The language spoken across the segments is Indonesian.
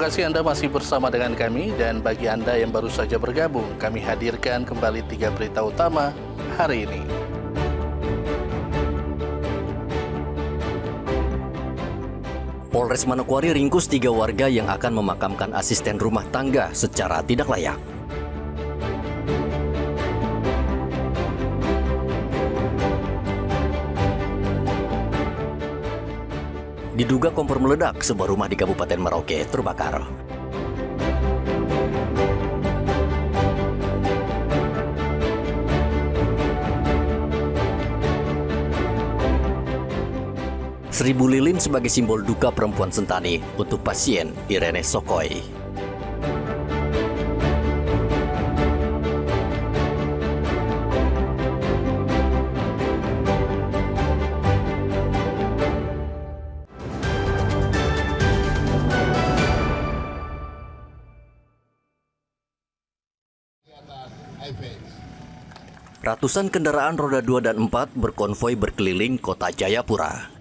kasih Anda masih bersama dengan kami, dan bagi Anda yang baru saja bergabung, kami hadirkan kembali 3 berita utama hari ini. Polres Manokwari ringkus 3 warga yang akan memakamkan asisten rumah tangga secara tidak layak. Diduga kompor meledak, sebuah rumah di Kabupaten Merauke terbakar. Seribu lilin sebagai simbol duka perempuan Sentani untuk pasien Irene Sokoy. Ratusan kendaraan roda 2 dan 4 berkonvoi berkeliling kota Jayapura.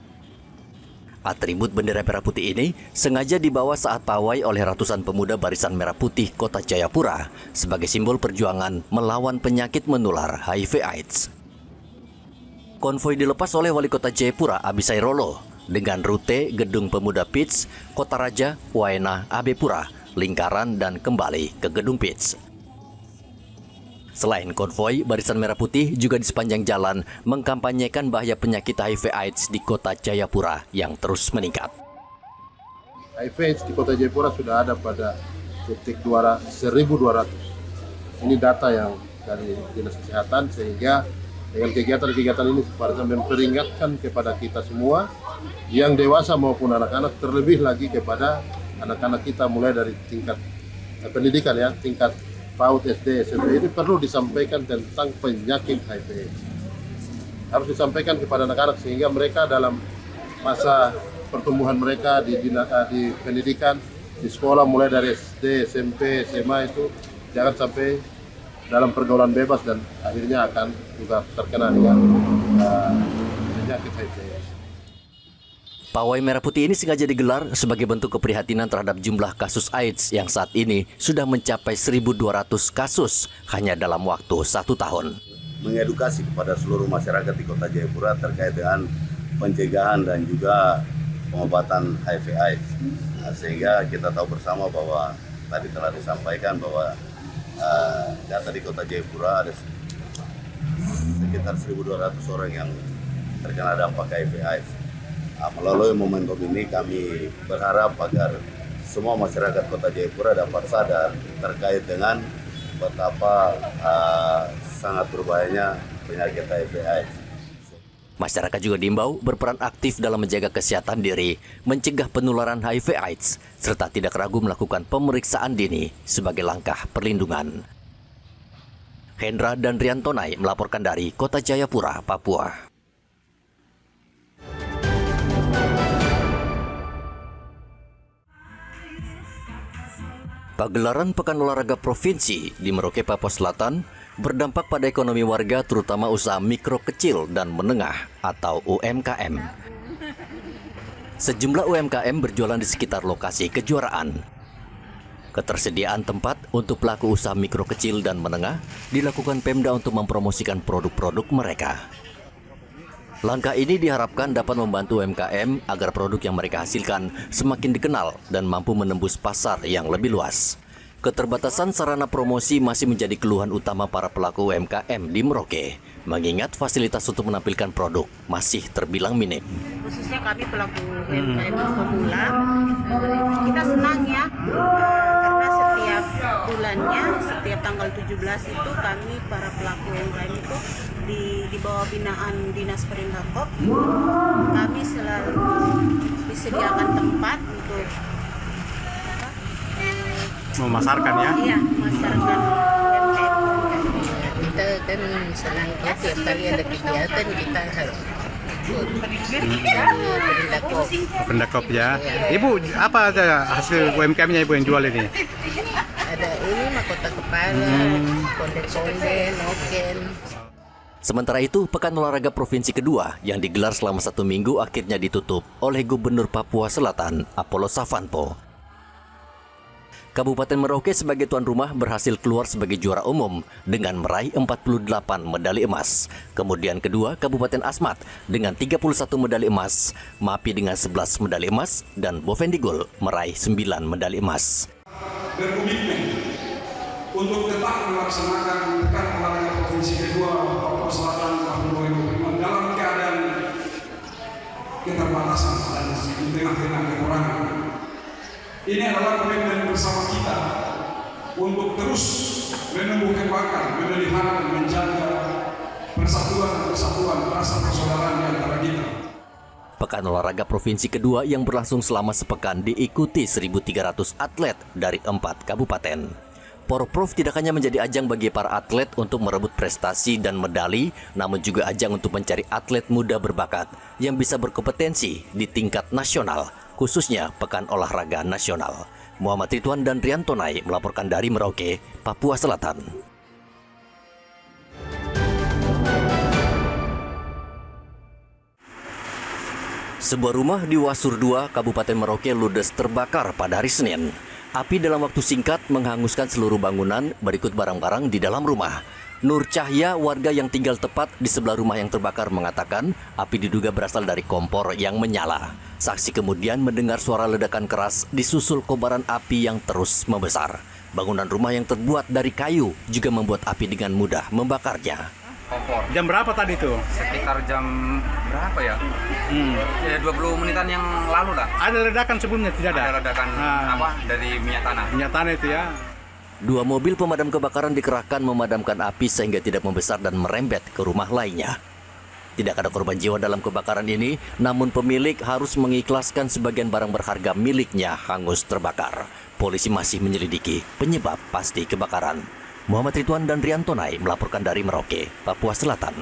Atribut bendera merah putih ini sengaja dibawa saat pawai oleh ratusan pemuda Barisan Merah Putih Kota Jayapura sebagai simbol perjuangan melawan penyakit menular HIV/AIDS. Konvoi dilepas oleh Wali Kota Jayapura Abisai Rolo dengan rute Gedung Pemuda PITS, Kota Raja, Waena, Abepura, Lingkaran, dan kembali ke Gedung PITS. Selain konvoi, Barisan Merah Putih juga di sepanjang jalan mengkampanyekan bahaya penyakit HIV/AIDS di Kota Jayapura yang terus meningkat. HIV/AIDS di Kota Jayapura sudah ada pada titik 1.200. Ini data yang dari Dinas Kesehatan, sehingga dengan kegiatan-kegiatan ini Barisan memperingatkan kepada kita semua, yang dewasa maupun anak-anak, terlebih lagi kepada anak-anak kita mulai dari tingkat pendidikan ya, tingkat PAUD, SD, SMP, ini perlu disampaikan tentang penyakit HIV/AIDS. Harus disampaikan kepada anak-anak sehingga mereka dalam masa pertumbuhan mereka di pendidikan, di sekolah mulai dari SD, SMP, SMA itu jangan sampai dalam pergaulan bebas dan akhirnya akan juga terkena dengan penyakit HIV/AIDS. Pawai Merah Putih ini sengaja digelar sebagai bentuk keprihatinan terhadap jumlah kasus AIDS yang saat ini sudah mencapai 1.200 kasus hanya dalam waktu 1 tahun. Mengedukasi kepada seluruh masyarakat di Kota Jayapura terkait dengan pencegahan dan juga pengobatan HIV/AIDS. Nah, sehingga kita tahu bersama bahwa tadi telah disampaikan bahwa data di Kota Jayapura ada sekitar 1.200 orang yang terkena dampak HIV/AIDS. Melalui momentum ini kami berharap agar semua masyarakat Kota Jayapura dapat sadar terkait dengan betapa sangat berbahayanya penyakit HIV/AIDS. Masyarakat juga diimbau berperan aktif dalam menjaga kesehatan diri, mencegah penularan HIV/AIDS, serta tidak ragu melakukan pemeriksaan dini sebagai langkah perlindungan. Hendra dan Riantonai melaporkan dari Kota Jayapura, Papua. Pagelaran Pekan Olahraga Provinsi di Merauke, Papua Selatan berdampak pada ekonomi warga, terutama usaha mikro kecil dan menengah atau UMKM. Sejumlah UMKM berjualan di sekitar lokasi kejuaraan. Ketersediaan tempat untuk pelaku usaha mikro kecil dan menengah dilakukan Pemda untuk mempromosikan produk-produk mereka. Langkah ini diharapkan dapat membantu UMKM agar produk yang mereka hasilkan semakin dikenal dan mampu menembus pasar yang lebih luas. Keterbatasan sarana promosi masih menjadi keluhan utama para pelaku UMKM di Merauke, mengingat fasilitas untuk menampilkan produk masih terbilang minim. Khususnya kami pelaku UMKM pemula, kita senang ya, karena setiap bulannya, setiap tanggal 17 itu kami para pelaku UMKM itu di bawah binaan Dinas Perindakop, kami selalu disediakan tempat untuk memasarkan ya? Iya, memasarkan UMKM. Kita kan senangnya tiap kali ada kegiatan kita harus Pendakop ya. Ibu, apa ada hasil UMKM-nya Ibu yang jual ini? ada ini mahkota kepala, konde-konde, noken. Sementara itu, Pekan Olahraga Provinsi kedua yang digelar selama 1 minggu akhirnya ditutup oleh Gubernur Papua Selatan, Apollo Savanpo. Kabupaten Merauke sebagai tuan rumah berhasil keluar sebagai juara umum dengan meraih 48 medali emas. Kemudian kedua, Kabupaten Asmat dengan 31 medali emas, Mapi dengan 11 medali emas, dan Bovendigul meraih 9 medali emas. Berkomitmen untuk tetap melaksanakan Pekan Olahraga Provinsi kedua Papua Selatan tahun 2025 dalam keadaan keterbatasan dan di tengah-tengah kekurangan. Ini adalah komitmen bersama kita untuk terus menumbuh kembangkan, memelihara dan menjaga persatuan rasa persaudaraan di antara kita. Pekan Olahraga Provinsi kedua yang berlangsung selama sepekan diikuti 1.300 atlet dari 4 kabupaten. Porprov tidak hanya menjadi ajang bagi para atlet untuk merebut prestasi dan medali, namun juga ajang untuk mencari atlet muda berbakat yang bisa berkompetensi di tingkat nasional, khususnya Pekan Olahraga Nasional. Muhammad Ridwan dan Rian Tonai melaporkan dari Merauke, Papua Selatan. Sebuah rumah di Wasur 2, Kabupaten Merauke ludes terbakar pada hari Senin. Api dalam waktu singkat menghanguskan seluruh bangunan berikut barang-barang di dalam rumah. Nur Cahya, warga yang tinggal tepat di sebelah rumah yang terbakar, mengatakan api diduga berasal dari kompor yang menyala. Saksi kemudian mendengar suara ledakan keras disusul kobaran api yang terus membesar. Bangunan rumah yang terbuat dari kayu juga membuat api dengan mudah membakarnya. Kompor. Jam berapa tadi tuh? Sekitar jam berapa ya? Ya 20 menitan yang lalu lah. Ada ledakan sebelumnya, tidak ada? Ada ledakan dari minyak tanah. Minyak tanah itu ya. 2 mobil pemadam kebakaran dikerahkan memadamkan api sehingga tidak membesar dan merembet ke rumah lainnya. Tidak ada korban jiwa dalam kebakaran ini, namun pemilik harus mengikhlaskan sebagian barang berharga miliknya hangus terbakar. Polisi masih menyelidiki penyebab pasti kebakaran. Muhammad Ridwan dan Rian Tonai melaporkan dari Merauke, Papua Selatan.